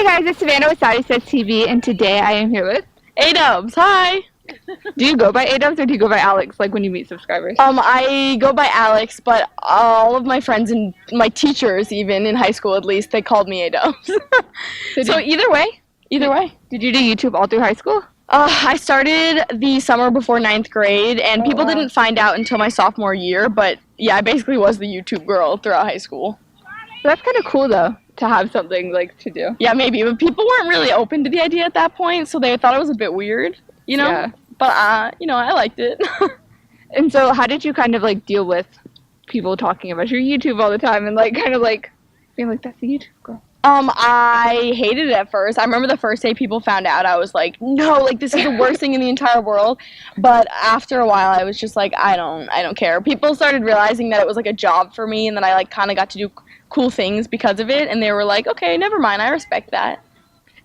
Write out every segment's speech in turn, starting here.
Hey guys, it's Savannah with SavySaysTV, and today I am here with Ayydubs. Hi. Do you go by Ayydubs or do you go by Alyx, like when you meet subscribers? I go by Alyx, but all of my friends and my teachers, even in high school at least, they called me Ayydubs. So either way. Did you do YouTube all through high school? I started the summer before 9th grade, and people didn't find out until my sophomore year, but yeah, I basically was the YouTube girl throughout high school. So that's kind of cool though, to have something like to do. Yeah, maybe, but people weren't really open to the idea at that point, so they thought it was a bit weird, you know? Yeah. But, you know, I liked it. And so how did you kind of like deal with people talking about your YouTube all the time and like kind of like being like, that's a YouTube girl? I hated it at first. I remember the first day people found out, I was like, no, like this is the worst thing in the entire world. But after a while, I was just like, I don't care. People started realizing that it was like a job for me and that I like kind of got to do cool things because of it. And they were like, okay, never mind. I respect that.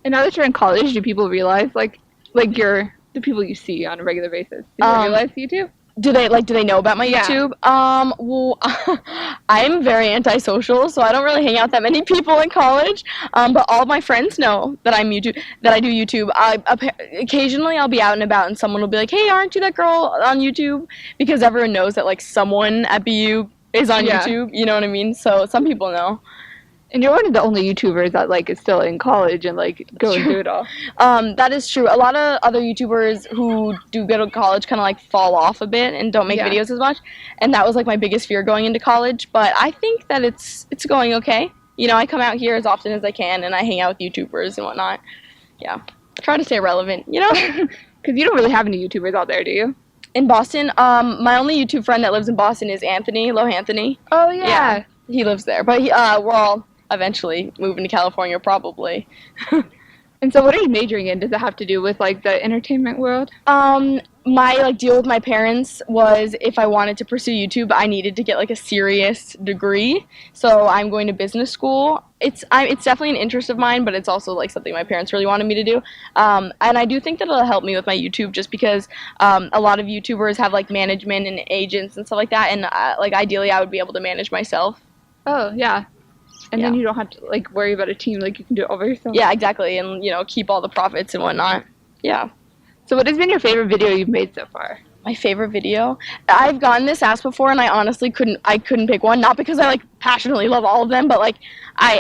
And now that you're in college, do people realize like you're the people you see on a regular basis? Do they realize YouTube? Do they know about my YouTube? Well, I'm very antisocial, so I don't really hang out with that many people in college. But all my friends know that I do YouTube. Occasionally I'll be out and about, and someone will be like, "Hey, aren't you that girl on YouTube?" Because everyone knows that like someone at BU is on YouTube. You know what I mean? So some people know. And you're one of the only YouTubers that like is still in college and like go and do it all. That is true. A lot of other YouTubers who do go to college kind of like fall off a bit and don't make videos as much. And that was like my biggest fear going into college. But I think that it's going okay. You know, I come out here as often as I can and I hang out with YouTubers and whatnot. Yeah, try to stay relevant. You know, because you don't really have any YouTubers out there, do you? In Boston, my only YouTube friend that lives in Boston is Anthony. Anthony. Oh yeah, he lives there. But we're all eventually moving to California, probably. And so what are you majoring in? Does it have to do with like the entertainment world? My like deal with my parents was if I wanted to pursue YouTube, I needed to get like a serious degree. So I'm going to business school. It's definitely an interest of mine, but it's also like something my parents really wanted me to do. And I do think that it'll help me with my YouTube just because a lot of YouTubers have like management and agents and stuff like that. And like ideally I would be able to manage myself. Oh yeah. And then you don't have to like worry about a team, like you can do it all by yourself. Yeah, exactly, and you know, keep all the profits and whatnot. Yeah. So what has been your favorite video you've made so far? My favorite video? I've gotten this asked before and I honestly couldn't pick one, not because I like passionately love all of them, but like I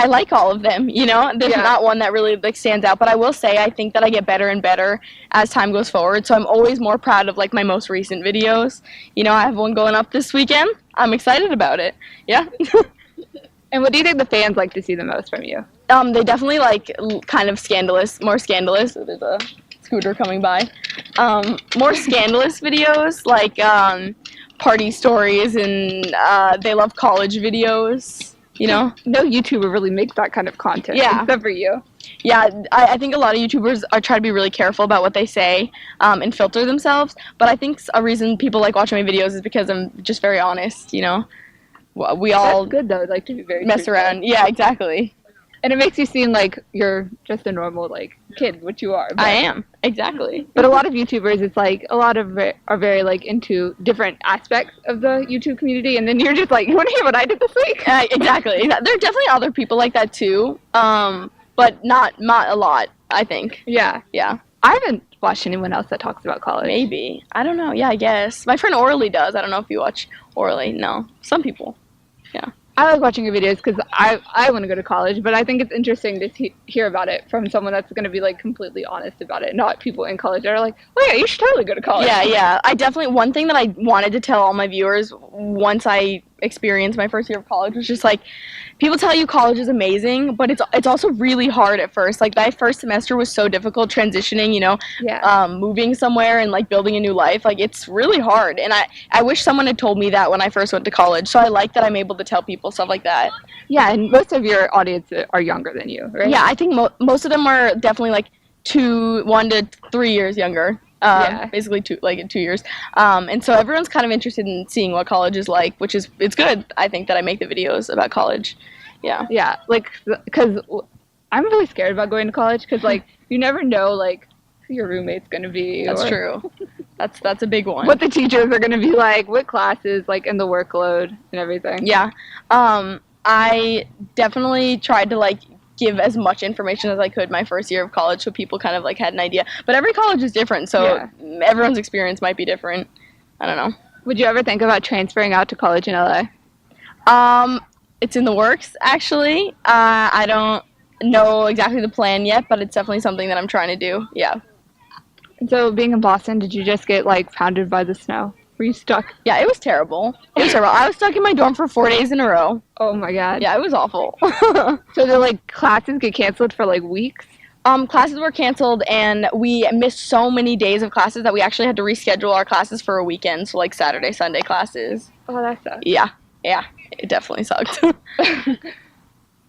like all of them, you know? There's not one that really like stands out, but I will say I think that I get better and better as time goes forward, so I'm always more proud of like my most recent videos. You know, I have one going up this weekend. I'm excited about it. Yeah. And what do you think the fans like to see the most from you? They definitely like kind of more scandalous. There's a scooter coming by. More scandalous videos, like party stories, and they love college videos, you know? No YouTuber really makes that kind of content, except for you. Yeah, I think a lot of YouTubers are trying to be really careful about what they say and filter themselves, but I think a reason people like watching my videos is because I'm just very honest, you know? We all That's good though, like to be very mess around. Yeah, exactly. And it makes you seem like you're just a normal like kid, which you are. I am, exactly. But a lot of YouTubers, it's like a lot of are very like into different aspects of the YouTube community, and then you're just like, you want to hear what I did this week? Exactly. There are definitely other people like that too, but not a lot, I think. Yeah. Yeah. I haven't watched anyone else that talks about college. Maybe. I don't know. Yeah, I guess. My friend Orly does. I don't know if you watch Orly. No. Some people. Yeah. I like watching your videos because I want to go to college, but I think it's interesting to hear about it from someone that's going to be like completely honest about it, not people in college that are like, oh yeah, you should totally go to college. Yeah. One thing that I wanted to tell all my viewers once I experienced my first year of college was just like, people tell you college is amazing, but it's also really hard at first. Like that first semester was so difficult transitioning, you know, moving somewhere and like building a new life. Like it's really hard. And I wish someone had told me that when I first went to college. So I like that I'm able to tell people stuff like that. Yeah, and most of your audience are younger than you, right? Yeah, I think most of them are definitely like 1 to 3 years younger. Basically 2 years. And so everyone's kind of interested in seeing what college is like, which is, it's good, I think, that I make the videos about college. Yeah. Yeah, like, because I'm really scared about going to college because, like, you never know, like, who your roommate's going to be. That's true. That's a big one. What the teachers are going to be like, what classes, like, and the workload and everything. Yeah. I definitely tried to, like, give as much information as I could my first year of college so people kind of like had an idea. But every college is different, so everyone's experience might be different. I don't know. Would you ever think about transferring out to college in LA? It's in the works, actually. I don't know exactly the plan yet, but it's definitely something that I'm trying to do. Yeah. And so being in Boston, did you just get like pounded by the snow? Were you stuck? Yeah, it was terrible. It was terrible. I was stuck in my dorm for 4 days in a row. Oh my god. Yeah, it was awful. So the like classes get canceled for like weeks? Classes were canceled, and we missed so many days of classes that we actually had to reschedule our classes for a weekend, so like Saturday, Sunday classes. Oh, that sucks. Yeah, it definitely sucked.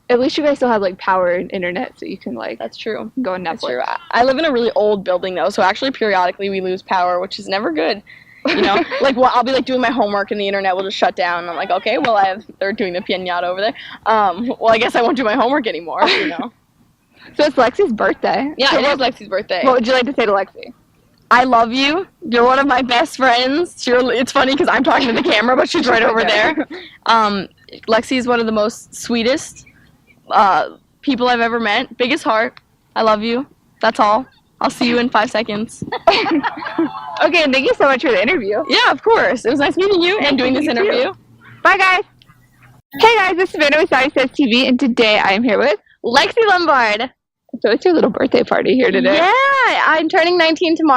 At least you guys still have like power and internet, so you can like. That's true. Go on Netflix. That's true. I live in a really old building though, so actually periodically we lose power, which is never good. You know, like I'll be like doing my homework and the internet will just shut down. And I'm like, okay, well they're doing the piñata over there. Well, I guess I won't do my homework anymore. You know. So it's Lexi's birthday. Yeah, so it is Lexi's birthday. What would you like to say to Lexie? I love you. You're one of my best friends. It's funny because I'm talking to the camera, but she's right over there. Lexie is one of the most sweetest people I've ever met. Biggest heart. I love you. That's all. I'll see you in 5 seconds. Okay, and thank you so much for the interview. Yeah, of course. It was nice meeting you and doing this interview. Bye, guys. Hey guys, this is Savannah with SavySaysTV, and today I am here with Lexie Lombard. So it's your little birthday party here today. Yeah, I'm turning 19 tomorrow.